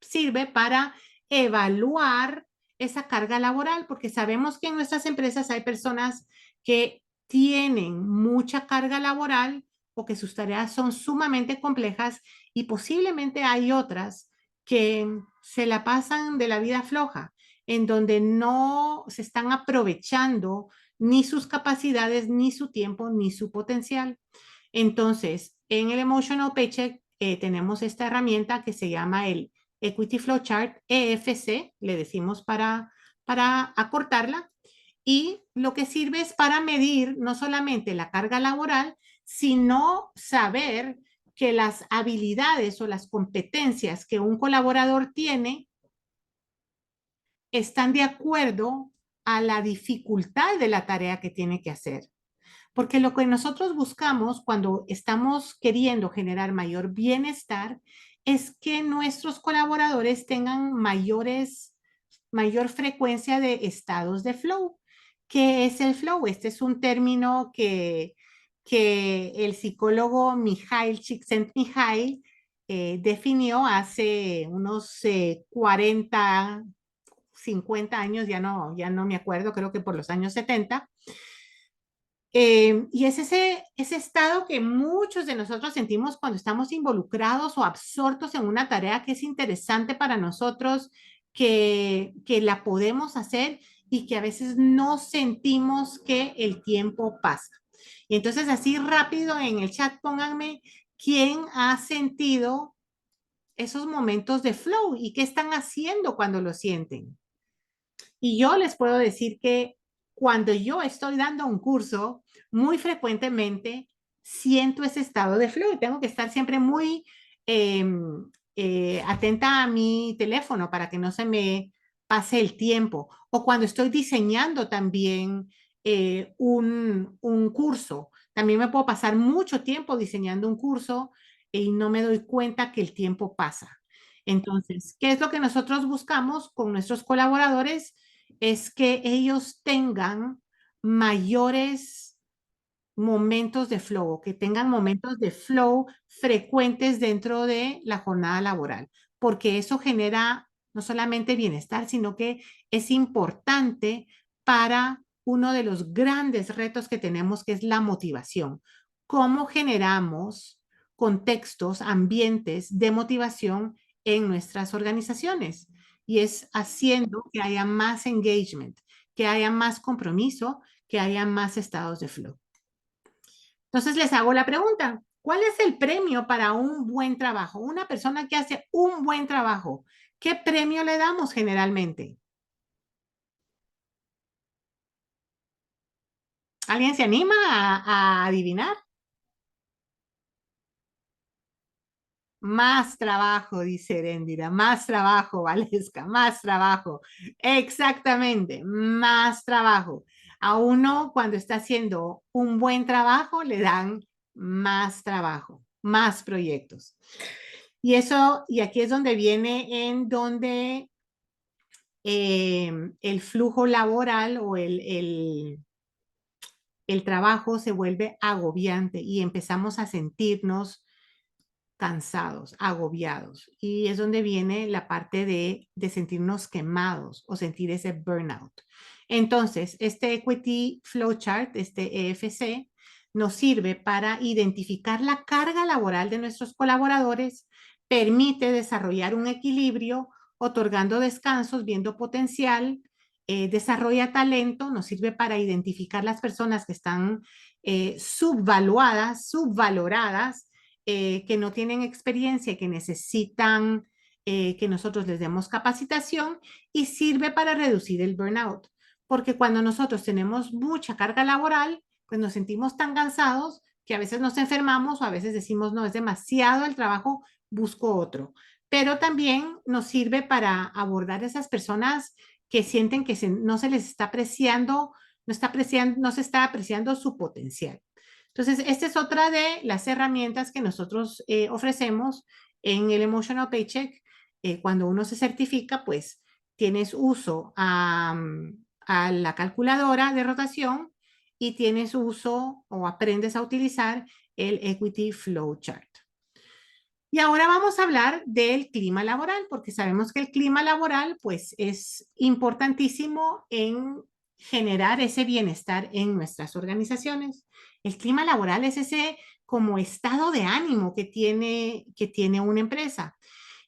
Sirve para evaluar esa carga laboral, porque sabemos que en nuestras empresas hay personas que tienen mucha carga laboral o que sus tareas son sumamente complejas y posiblemente hay otras que se la pasan de la vida floja, en donde no se están aprovechando ni sus capacidades, ni su tiempo, ni su potencial. Entonces, en el Emotional Paycheck tenemos esta herramienta que se llama el Equity Flow Chart, EFC, le decimos para acortarla, y lo que sirve es para medir no solamente la carga laboral, sino saber que las habilidades o las competencias que un colaborador tiene están de acuerdo a la dificultad de la tarea que tiene que hacer. Porque lo que nosotros buscamos cuando estamos queriendo generar mayor bienestar es que nuestros colaboradores tengan mayor frecuencia de estados de flow. ¿Qué es el flow? Este es un término que el psicólogo Mihaly Csikszentmihalyi definió hace unos 40, 50 años, ya no me acuerdo, creo que por los años 70. Y es ese estado que muchos de nosotros sentimos cuando estamos involucrados o absortos en una tarea que es interesante para nosotros, que la podemos hacer y que a veces no sentimos que el tiempo pasa. Y entonces así rápido en el chat pónganme quién ha sentido esos momentos de flow y qué están haciendo cuando lo sienten. Y yo les puedo decir que cuando yo estoy dando un curso, muy frecuentemente siento ese estado de flow y tengo que estar siempre muy atenta a mi teléfono para que no se me pase el tiempo. O cuando estoy diseñando también un curso, también me puedo pasar mucho tiempo diseñando un curso y no me doy cuenta que el tiempo pasa. Entonces, ¿qué es lo que nosotros buscamos con nuestros colaboradores? Es que ellos tengan mayores momentos de flow, que tengan momentos de flow frecuentes dentro de la jornada laboral, porque eso genera no solamente bienestar, sino que es importante para uno de los grandes retos que tenemos, que es la motivación. ¿Cómo generamos contextos, ambientes de motivación en nuestras organizaciones? Y es haciendo que haya más engagement, que haya más compromiso, que haya más estados de flow. Entonces les hago la pregunta, ¿cuál es el premio para un buen trabajo? Una persona que hace un buen trabajo, ¿qué premio le damos generalmente? ¿Alguien se anima a adivinar? Más trabajo, dice Heréndira, más trabajo, Valesca, más trabajo. Exactamente, más trabajo. A uno cuando está haciendo un buen trabajo le dan más trabajo, más proyectos. Y eso, y aquí es donde viene en donde el flujo laboral o el trabajo se vuelve agobiante y empezamos a sentirnos cansados, agobiados. Y es donde viene la parte de sentirnos quemados o sentir ese burnout. Entonces, este Equity Flowchart, este EFC, nos sirve para identificar la carga laboral de nuestros colaboradores, permite desarrollar un equilibrio, otorgando descansos, viendo potencial, desarrolla talento, nos sirve para identificar las personas que están subvaluadas, subvaloradas, que no tienen experiencia, que necesitan que nosotros les demos capacitación y sirve para reducir el burnout. Porque cuando nosotros tenemos mucha carga laboral, pues nos sentimos tan cansados que a veces nos enfermamos o a veces decimos, no, es demasiado el trabajo, busco otro. Pero también nos sirve para abordar a esas personas que sienten que no se les está apreciando, no se está apreciando su potencial. Entonces, esta es otra de las herramientas que nosotros ofrecemos en el Emotional Paycheck. Cuando uno se certifica, pues tienes uso a la calculadora de rotación y tienes uso o aprendes a utilizar el Equity Flow Chart. Y ahora vamos a hablar del clima laboral, porque sabemos que el clima laboral pues es importantísimo en generar ese bienestar en nuestras organizaciones. El clima laboral es ese como estado de ánimo que tiene una empresa.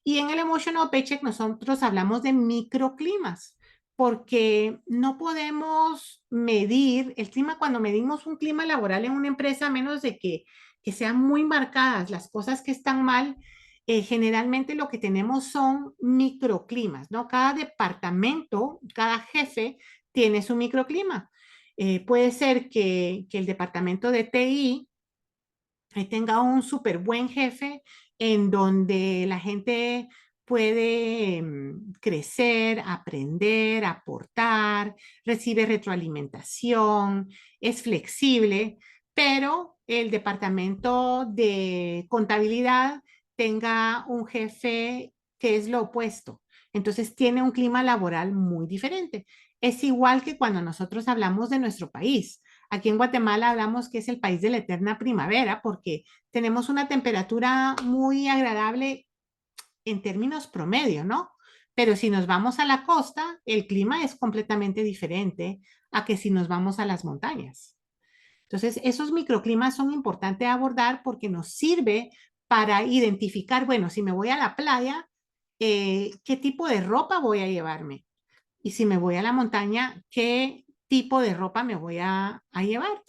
Y en el Emotional Paycheck nosotros hablamos de microclimas, porque no podemos medir el clima cuando medimos un clima laboral en una empresa, a menos de que sean muy marcadas las cosas que están mal. Generalmente lo que tenemos son microclimas, ¿no? Cada departamento, cada jefe tiene su microclima. Puede ser que el departamento de TI tenga un súper buen jefe en donde la gente puede crecer, aprender, aportar, recibe retroalimentación, es flexible, pero el departamento de contabilidad tenga un jefe que es lo opuesto. Entonces tiene un clima laboral muy diferente. Es igual que cuando nosotros hablamos de nuestro país. Aquí en Guatemala hablamos que es el país de la eterna primavera porque tenemos una temperatura muy agradable en términos promedio, ¿no? Pero si nos vamos a la costa, el clima es completamente diferente a que si nos vamos a las montañas. Entonces, esos microclimas son importantes de abordar porque nos sirve para identificar, bueno, si me voy a la playa, ¿qué tipo de ropa voy a llevarme? Y si me voy a la montaña, ¿qué tipo de ropa me voy a llevar?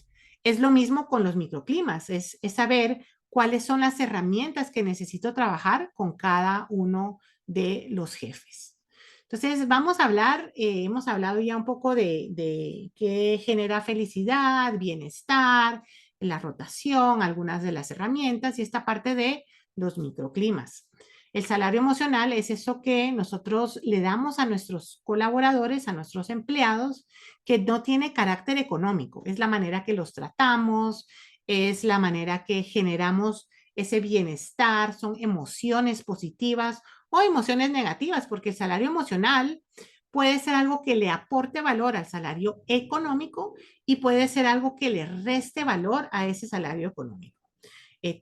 Es lo mismo con los microclimas, es saber cuáles son las herramientas que necesito trabajar con cada uno de los jefes. Entonces, vamos a hablar, hemos hablado ya un poco de qué genera felicidad, bienestar, la rotación, algunas de las herramientas y esta parte de los microclimas. El salario emocional es eso que nosotros le damos a nuestros colaboradores, a nuestros empleados, que no tiene carácter económico. Es la manera que los tratamos, es la manera que generamos ese bienestar, son emociones positivas o emociones negativas, porque el salario emocional puede ser algo que le aporte valor al salario económico y puede ser algo que le reste valor a ese salario económico.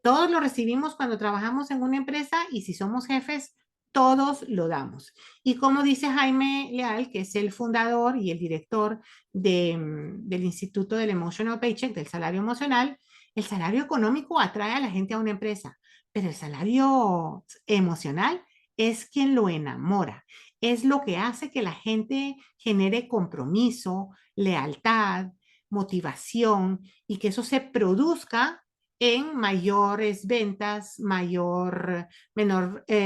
Todos lo recibimos cuando trabajamos en una empresa y si somos jefes, todos lo damos. Y como dice Jaime Leal, que es el fundador y el director del Instituto del Emotional Paycheck, del salario emocional, el salario económico atrae a la gente a una empresa, pero el salario emocional es quien lo enamora, es lo que hace que la gente genere compromiso, lealtad, motivación y que eso se produzca en mayores ventas, menor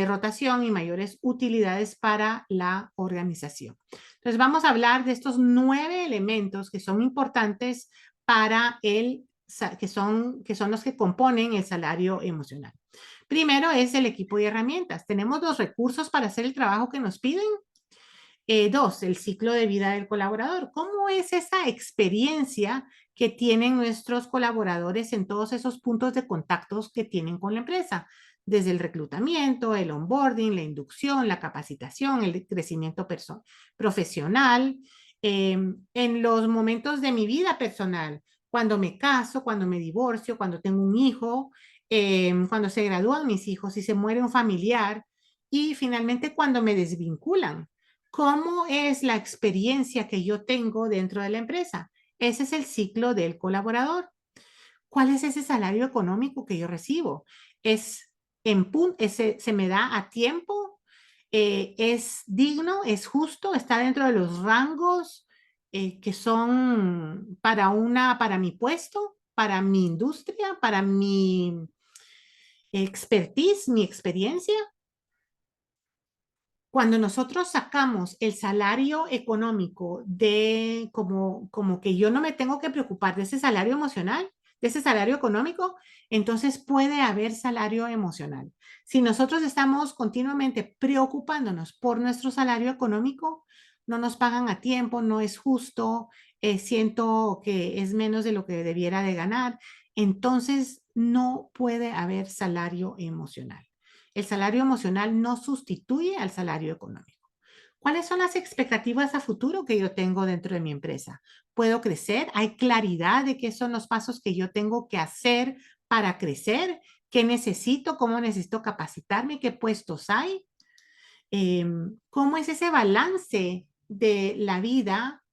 rotación y mayores utilidades para la organización. Entonces vamos a hablar de estos 9 elementos que son importantes para que son los que componen el salario emocional. Primero es el equipo y herramientas. Tenemos los recursos para hacer el trabajo que nos piden. 2, el ciclo de vida del colaborador. ¿Cómo es esa experiencia que tienen nuestros colaboradores en todos esos puntos de contactos que tienen con la empresa? Desde el reclutamiento, el onboarding, la inducción, la capacitación, el crecimiento profesional, en los momentos de mi vida personal, cuando me caso, cuando me divorcio, cuando tengo un hijo, cuando se gradúan mis hijos, si se muere un familiar y finalmente cuando me desvinculan. ¿Cómo es la experiencia que yo tengo dentro de la empresa? Ese es el ciclo del colaborador. ¿Cuál es ese salario económico que yo recibo? ¿Se me da a tiempo? ¿Es digno? ¿Es justo? ¿Está dentro de los rangos que son para mi puesto, para mi industria, para mi expertise, mi experiencia? Cuando nosotros sacamos el salario económico de como que yo no me tengo que preocupar de ese salario emocional, de ese salario económico, entonces puede haber salario emocional. Si nosotros estamos continuamente preocupándonos por nuestro salario económico, no nos pagan a tiempo, no es justo, siento que es menos de lo que debiera de ganar, entonces no puede haber salario emocional. El salario emocional no sustituye al salario económico. ¿Cuáles son las expectativas a futuro que yo tengo dentro de mi empresa? ¿Puedo crecer? ¿Hay claridad de qué son los pasos que yo tengo que hacer para crecer? ¿Qué necesito? ¿Cómo necesito capacitarme? ¿Qué puestos hay? ¿Cómo es ese balance de la vida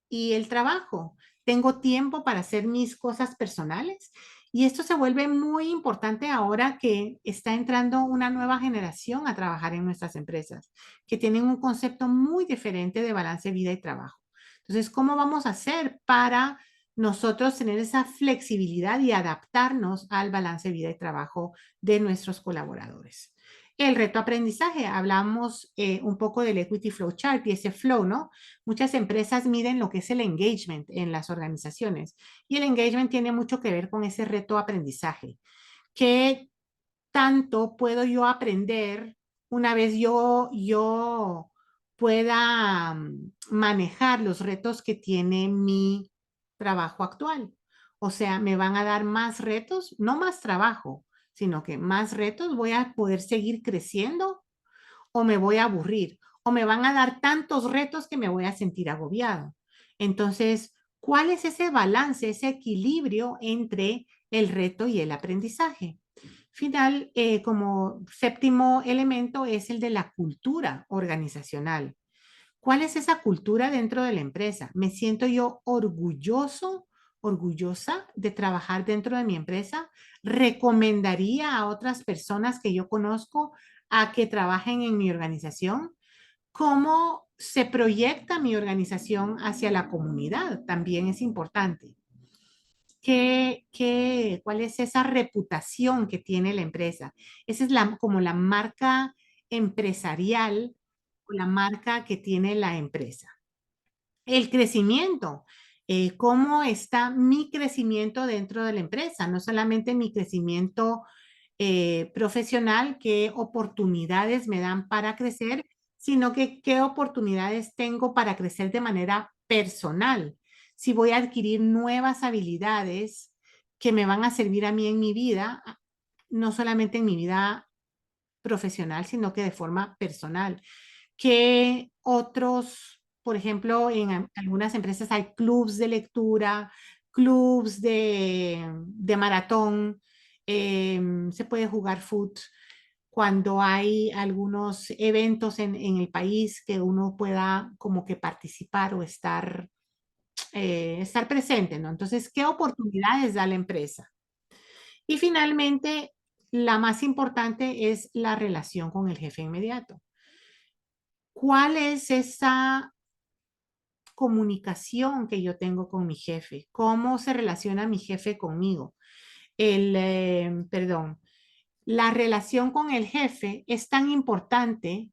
y el trabajo? ¿Tengo tiempo para hacer mis cosas personales? Y esto se vuelve muy importante ahora que está entrando una nueva generación a trabajar en nuestras empresas, que tienen un concepto muy diferente de balance vida y trabajo. Entonces, ¿cómo vamos a hacer para nosotros tener esa flexibilidad y adaptarnos al balance vida y trabajo de nuestros colaboradores? El reto aprendizaje, hablamos un poco del Equity Flow Chart y ese flow, ¿no? Muchas empresas miden lo que es el engagement en las organizaciones y el engagement tiene mucho que ver con ese reto aprendizaje. ¿Qué tanto puedo yo aprender una vez yo pueda manejar los retos que tiene mi trabajo actual? O sea, ¿me van a dar más retos? No más trabajo, sino que más retos. ¿Voy a poder seguir creciendo o me voy a aburrir? ¿O me van a dar tantos retos que me voy a sentir agobiado? Entonces, ¿cuál es ese balance, ese equilibrio entre el reto y el aprendizaje? Final, como séptimo elemento es el de la cultura organizacional. ¿Cuál es esa cultura dentro de la empresa? ¿Me siento yo orgullosa de trabajar dentro de mi empresa? ¿Recomendaría a otras personas que yo conozco a que trabajen en mi organización? ¿Cómo se proyecta mi organización hacia la comunidad? También es importante. ¿Cuál es esa reputación que tiene la empresa? Esa es como la marca empresarial o la marca que tiene la empresa. El crecimiento. ¿Cómo está mi crecimiento dentro de la empresa? No solamente mi crecimiento profesional, qué oportunidades me dan para crecer, sino que qué oportunidades tengo para crecer de manera personal. Si voy a adquirir nuevas habilidades que me van a servir a mí en mi vida, no solamente en mi vida profesional, sino que de forma personal. ¿Qué otros, por ejemplo, en algunas empresas hay clubs de lectura, clubs de maratón, se puede jugar fútbol cuando hay algunos eventos en el país que uno pueda como que participar o estar presente, ¿no? Entonces, ¿qué oportunidades da la empresa? Y finalmente, la más importante es la relación con el jefe inmediato. ¿Cuál es esa comunicación que yo tengo con mi jefe? ¿Cómo se relaciona mi jefe conmigo? La relación con el jefe es tan importante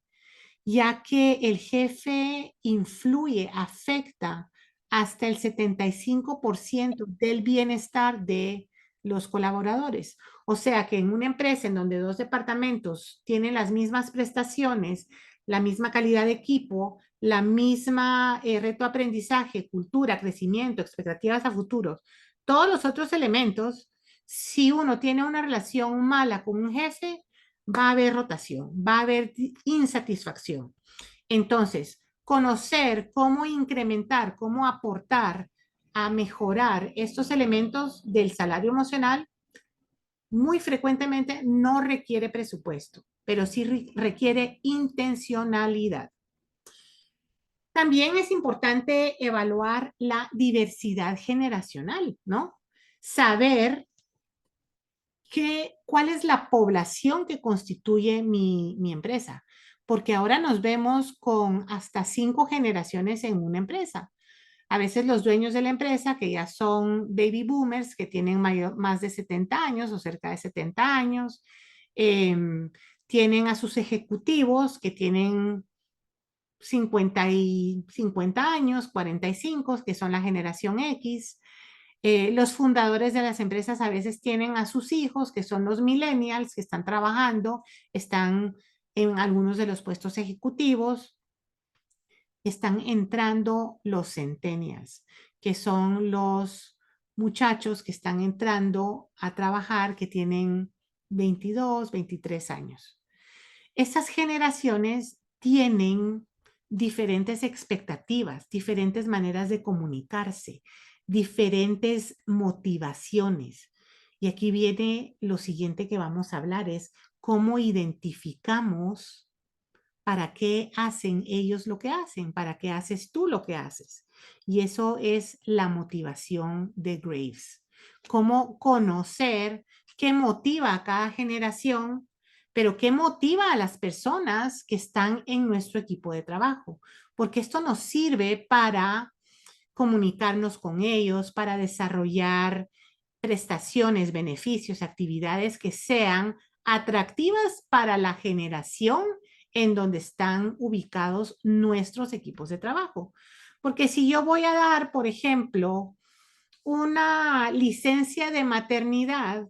ya que el jefe influye, afecta hasta el 75% del bienestar de los colaboradores. O sea que en una empresa en donde dos departamentos tienen las mismas prestaciones, la misma calidad de equipo, la misma reto aprendizaje, cultura, crecimiento, expectativas a futuro, todos los otros elementos, si uno tiene una relación mala con un jefe, va a haber rotación, va a haber insatisfacción. Entonces, conocer cómo incrementar, cómo aportar a mejorar estos elementos del salario emocional muy frecuentemente no requiere presupuesto, pero sí requiere intencionalidad. También es importante evaluar la diversidad generacional, ¿no? Saber cuál es la población que constituye mi empresa, porque ahora nos vemos con hasta 5 generaciones en una empresa. A veces los dueños de la empresa, que ya son baby boomers, que tienen más de 70 años o cerca de 70 años, tienen a sus ejecutivos que tienen 50 años, 45, que son la generación X. Los fundadores de las empresas a veces tienen a sus hijos, que son los millennials, que están trabajando, están en algunos de los puestos ejecutivos, están entrando los centennials, que son los muchachos que están entrando a trabajar, que tienen 22, 23 años. Esas generaciones tienen diferentes expectativas, diferentes maneras de comunicarse, diferentes motivaciones. Y aquí viene lo siguiente que vamos a hablar, es cómo identificamos para qué hacen ellos lo que hacen, para qué haces tú lo que haces. Y eso es la motivación de Graves. Cómo conocer qué motiva a cada generación, pero qué motiva a las personas que están en nuestro equipo de trabajo, porque esto nos sirve para comunicarnos con ellos, para desarrollar prestaciones, beneficios, actividades que sean atractivas para la generación en donde están ubicados nuestros equipos de trabajo. Porque si yo voy a dar, por ejemplo, una licencia de maternidad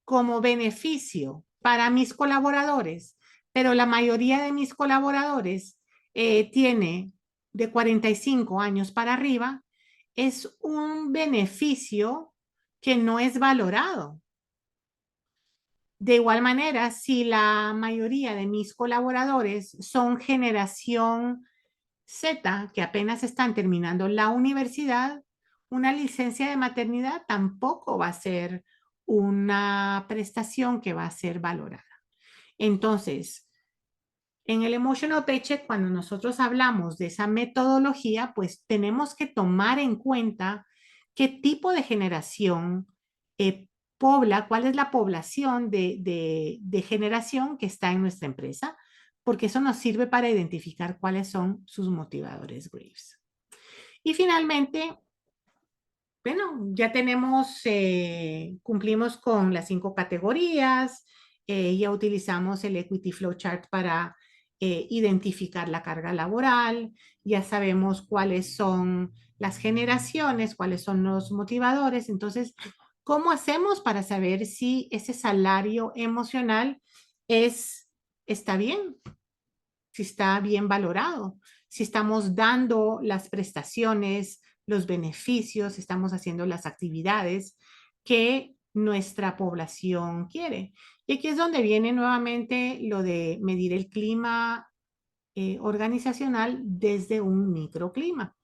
como beneficio para mis colaboradores, pero la mayoría de mis colaboradores tiene de 45 años para arriba, es un beneficio que no es valorado. De igual manera, si la mayoría de mis colaboradores son generación Z, que apenas están terminando la universidad, una licencia de maternidad tampoco va a ser una prestación que va a ser valorada. Entonces, en el Emotional Paycheck, cuando nosotros hablamos de esa metodología, pues tenemos que tomar en cuenta qué tipo de generación pobla, cuál es la población de generación que está en nuestra empresa, porque eso nos sirve para identificar cuáles son sus motivadores Graves. Y finalmente, bueno, ya tenemos, cumplimos con las 5 categorías, ya utilizamos el Equity Flowchart para identificar la carga laboral, ya sabemos cuáles son las generaciones, cuáles son los motivadores. Entonces, ¿cómo hacemos para saber si ese salario emocional está bien? Si está bien valorado, si estamos dando las prestaciones, los beneficios, estamos haciendo las actividades que nuestra población quiere. Y aquí es donde viene nuevamente lo de medir el clima organizacional desde un microclima,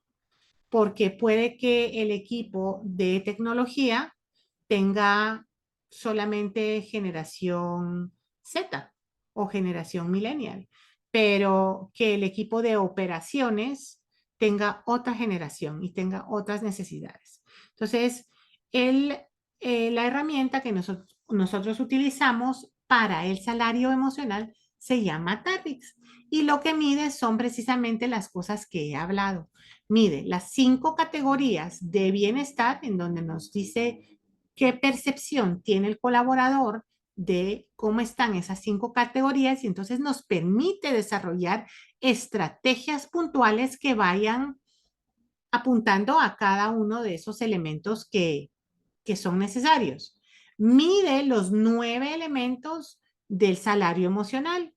porque puede que el equipo de tecnología tenga solamente generación Z o generación millennial, pero que el equipo de operaciones tenga otra generación y tenga otras necesidades. Entonces, la herramienta que nosotros utilizamos para el salario emocional se llama TARRIX. Y lo que mide son precisamente las cosas que he hablado. Mide las 5 categorías de bienestar en donde nos dice qué percepción tiene el colaborador de cómo están esas 5 categorías y entonces nos permite desarrollar estrategias puntuales que vayan apuntando a cada uno de esos elementos que son necesarios. Mide los 9 elementos del salario emocional.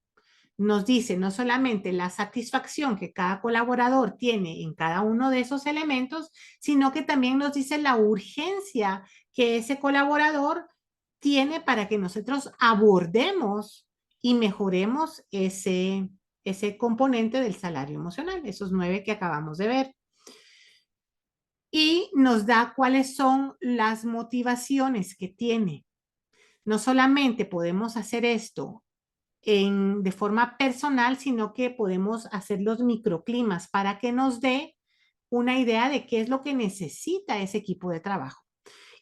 Nos dice no solamente la satisfacción que cada colaborador tiene en cada uno de esos elementos, sino que también nos dice la urgencia que ese colaborador tiene para que nosotros abordemos y mejoremos ese componente del salario emocional, esos 9 que acabamos de ver. Y nos da cuáles son las motivaciones que tiene. No solamente podemos hacer esto de forma personal, sino que podemos hacer los microclimas para que nos dé una idea de qué es lo que necesita ese equipo de trabajo.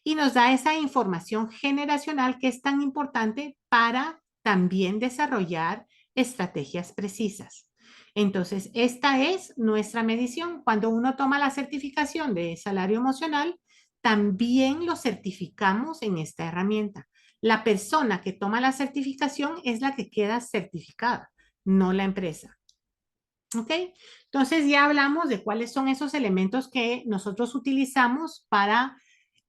Y nos da esa información generacional que es tan importante para también desarrollar estrategias precisas. Entonces, esta es nuestra medición. Cuando uno toma la certificación de salario emocional, también lo certificamos en esta herramienta. La persona que toma la certificación es la que queda certificada, no la empresa. ¿Ok? Entonces ya hablamos de cuáles son esos elementos que nosotros utilizamos para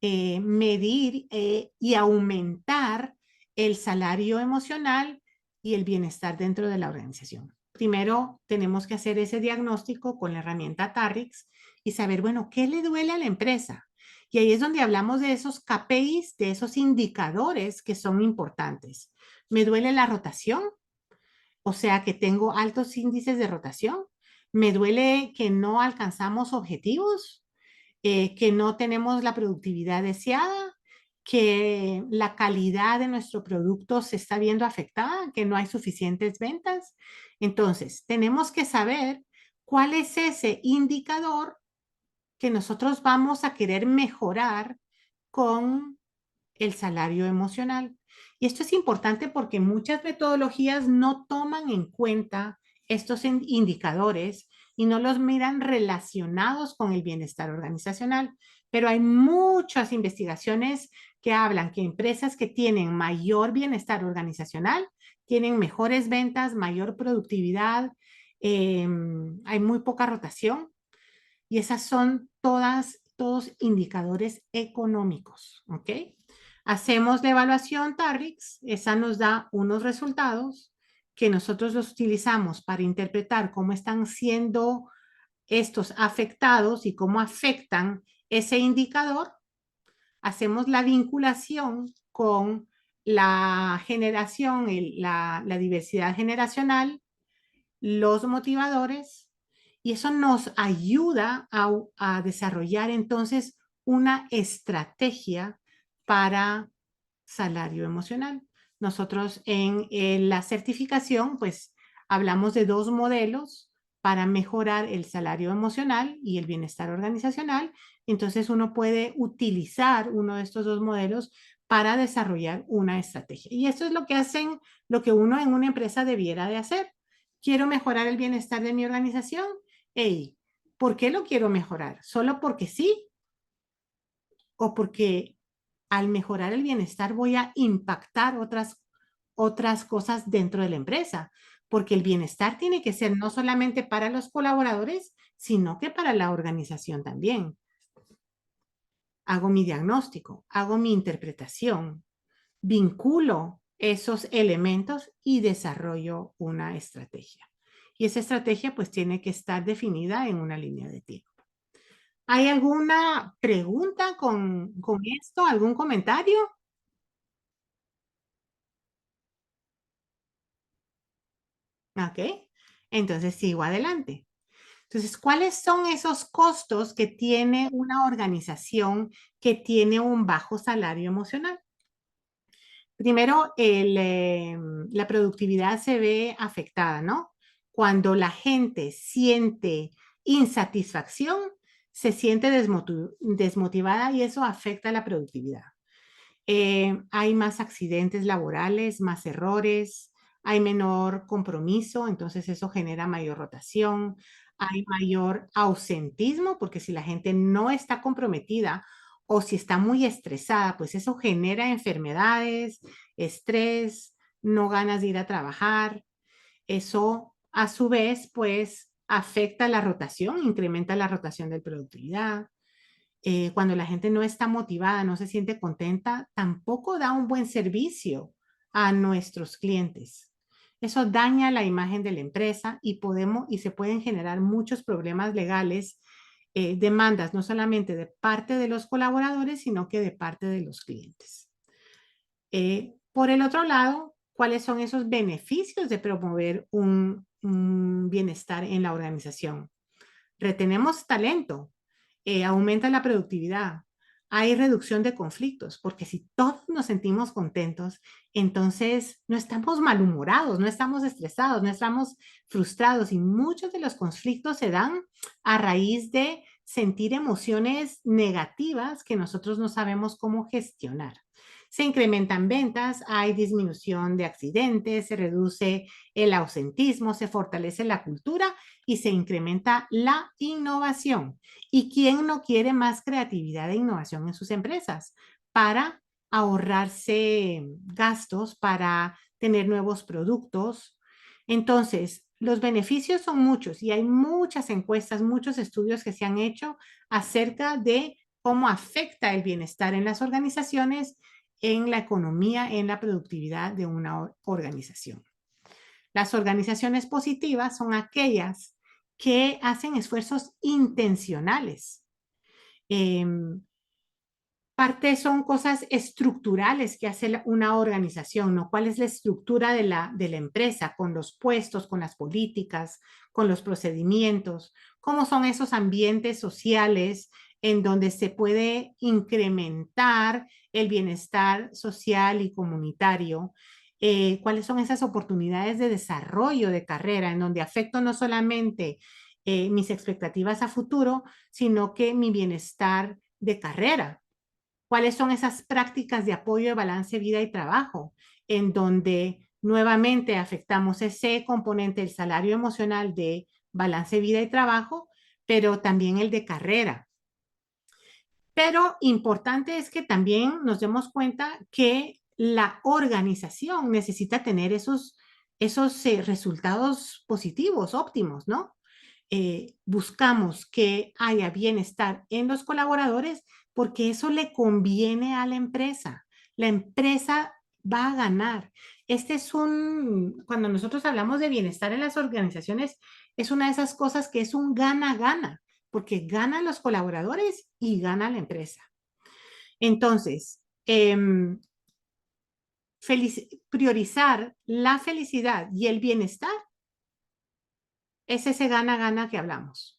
medir y aumentar el salario emocional y el bienestar dentro de la organización. Primero tenemos que hacer ese diagnóstico con la herramienta TARRIX y saber, bueno, ¿qué le duele a la empresa? Y ahí es donde hablamos de esos KPIs, de esos indicadores que son importantes. ¿Me duele la rotación? O sea, que tengo altos índices de rotación. ¿Me duele que no alcanzamos objetivos? Que no tenemos la productividad deseada, que la calidad de nuestro producto se está viendo afectada, que no hay suficientes ventas. Entonces, tenemos que saber cuál es ese indicador que nosotros vamos a querer mejorar con el salario emocional. Y esto es importante porque muchas metodologías no toman en cuenta estos indicadores y no los miran relacionados con el bienestar organizacional. Pero hay muchas investigaciones que hablan que empresas que tienen mayor bienestar organizacional tienen mejores ventas, mayor productividad, hay muy poca rotación y esas son todos indicadores económicos, ¿ok? Hacemos la evaluación TARRIX, esa nos da unos resultados que nosotros los utilizamos para interpretar cómo están siendo estos afectados y cómo afectan ese indicador. Hacemos la vinculación con la generación, la diversidad generacional, los motivadores, y eso nos ayuda a desarrollar entonces una estrategia para salario emocional. Nosotros en la certificación, pues hablamos de 2 modelos para mejorar el salario emocional y el bienestar organizacional. Entonces uno puede utilizar uno de estos 2 modelos para desarrollar una estrategia. Y esto es lo que hacen, lo que uno en una empresa debiera de hacer. Quiero mejorar el bienestar de mi organización. Hey, ¿por qué lo quiero mejorar? ¿Solo porque sí? ¿O porque al mejorar el bienestar voy a impactar otras cosas dentro de la empresa? Porque el bienestar tiene que ser no solamente para los colaboradores, sino que para la organización también. Hago mi diagnóstico, hago mi interpretación, vinculo esos elementos y desarrollo una estrategia. Y esa estrategia pues tiene que estar definida en una línea de tiempo. ¿Hay alguna pregunta con esto? ¿Algún comentario? Ok, entonces sigo adelante. Entonces, ¿cuáles son esos costos que tiene una organización que tiene un bajo salario emocional? Primero, la productividad se ve afectada, ¿no? Cuando la gente siente insatisfacción, se siente desmotivada y eso afecta la productividad. Hay más accidentes laborales, más errores, hay menor compromiso, entonces eso genera mayor rotación, hay mayor ausentismo, porque si la gente no está comprometida o si está muy estresada, pues eso genera enfermedades, estrés, no ganas de ir a trabajar. Eso, a su vez, pues afecta la rotación, incrementa la rotación de productividad. Cuando la gente no está motivada, no se siente contenta, tampoco da un buen servicio a nuestros clientes. Eso daña la imagen de la empresa y se pueden generar muchos problemas legales, demandas no solamente de parte de los colaboradores, sino que de parte de los clientes. Por el otro lado, ¿cuáles son esos beneficios de promover un bienestar en la organización? Retenemos talento, aumenta la productividad, hay reducción de conflictos, porque si todos nos sentimos contentos, entonces no estamos malhumorados, no estamos estresados, no estamos frustrados y muchos de los conflictos se dan a raíz de sentir emociones negativas que nosotros no sabemos cómo gestionar. Se incrementan ventas, hay disminución de accidentes, se reduce el ausentismo, se fortalece la cultura y se incrementa la innovación. ¿Y quién no quiere más creatividad e innovación en sus empresas para ahorrarse gastos, para tener nuevos productos? Entonces, los beneficios son muchos y hay muchas encuestas, muchos estudios que se han hecho acerca de cómo afecta el bienestar en las organizaciones, en la economía, en la productividad de una organización. Las organizaciones positivas son aquellas que hacen esfuerzos intencionales. Parte son cosas estructurales que hace una organización, ¿no? ¿Cuál es la estructura de la empresa con los puestos, con las políticas, con los procedimientos? ¿Cómo son esos ambientes sociales en donde se puede incrementar el bienestar social y comunitario? ¿Cuáles son esas oportunidades de desarrollo de carrera en donde afecto no solamente mis expectativas a futuro, sino que mi bienestar de carrera? ¿Cuáles son esas prácticas de apoyo de balance vida y trabajo en donde nuevamente afectamos ese componente del salario emocional de balance vida y trabajo, pero también el de carrera? Pero importante es que también nos demos cuenta que la organización necesita tener esos resultados positivos, óptimos, ¿no? Buscamos que haya bienestar en los colaboradores porque eso le conviene a la empresa. La empresa va a ganar. Cuando nosotros hablamos de bienestar en las organizaciones, es una de esas cosas que es un gana-gana, porque ganan los colaboradores y gana la empresa. Entonces, priorizar la felicidad y el bienestar es ese gana-gana que hablamos.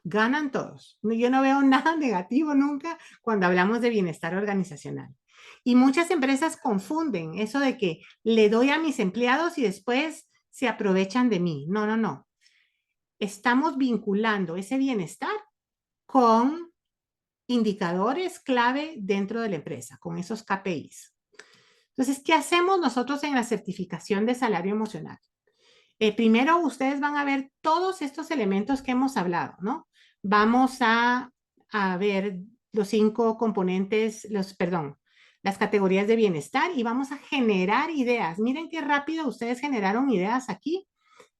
Ganan todos. Yo no veo nada negativo nunca cuando hablamos de bienestar organizacional. Y muchas empresas confunden eso de que le doy a mis empleados y después se aprovechan de mí. No, no, no. Estamos vinculando ese bienestar con indicadores clave dentro de la empresa, con esos KPIs. Entonces, ¿qué hacemos nosotros en la certificación de salario emocional? Primero, ustedes van a ver todos estos elementos que hemos hablado, ¿no? Vamos a ver los 5 componentes, las categorías de bienestar y vamos a generar ideas. Miren qué rápido ustedes generaron ideas aquí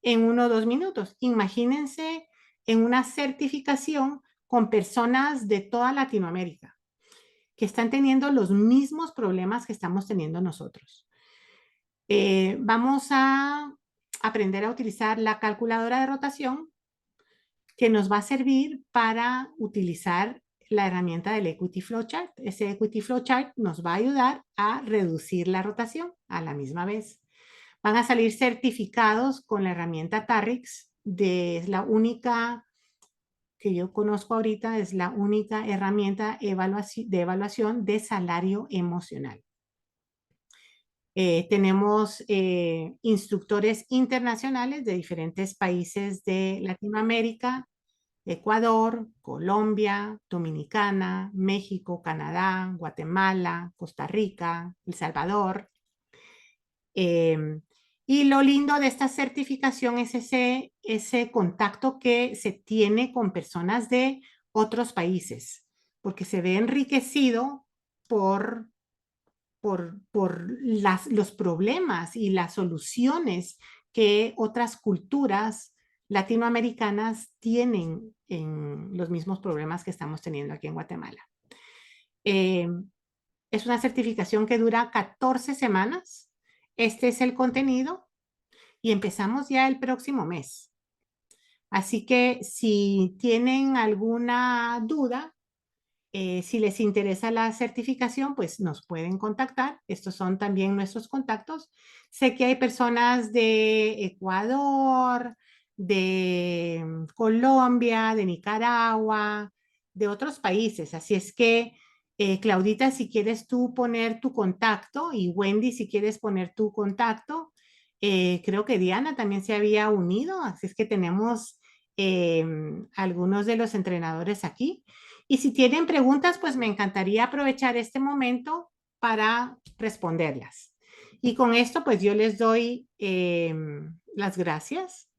en 1 o 2 minutos. Imagínense en una certificación con personas de toda Latinoamérica que están teniendo los mismos problemas que estamos teniendo nosotros. Vamos a aprender a utilizar la calculadora de rotación que nos va a servir para utilizar la herramienta del Equity Flowchart. Ese Equity Flowchart nos va a ayudar a reducir la rotación a la misma vez. Van a salir certificados con la herramienta Tarrix, es la única que yo conozco ahorita, es la única herramienta de evaluación de salario emocional. Tenemos instructores internacionales de diferentes países de Latinoamérica, Ecuador, Colombia, Dominicana, México, Canadá, Guatemala, Costa Rica, El Salvador. Y lo lindo de esta certificación es ese contacto que se tiene con personas de otros países, porque se ve enriquecido por los problemas y las soluciones que otras culturas latinoamericanas tienen en los mismos problemas que estamos teniendo aquí en Guatemala. Es una certificación que dura 14 semanas. Este es el contenido y empezamos ya el próximo mes. Así que si tienen alguna duda, si les interesa la certificación, pues nos pueden contactar. Estos son también nuestros contactos. Sé que hay personas de Ecuador, de Colombia, de Nicaragua, de otros países. Así es que, Claudita, si quieres tú poner tu contacto y Wendy, si quieres poner tu contacto, creo que Diana también se había unido. Así es que tenemos algunos de los entrenadores aquí. Y si tienen preguntas, pues me encantaría aprovechar este momento para responderlas. Y con esto, pues yo les doy las gracias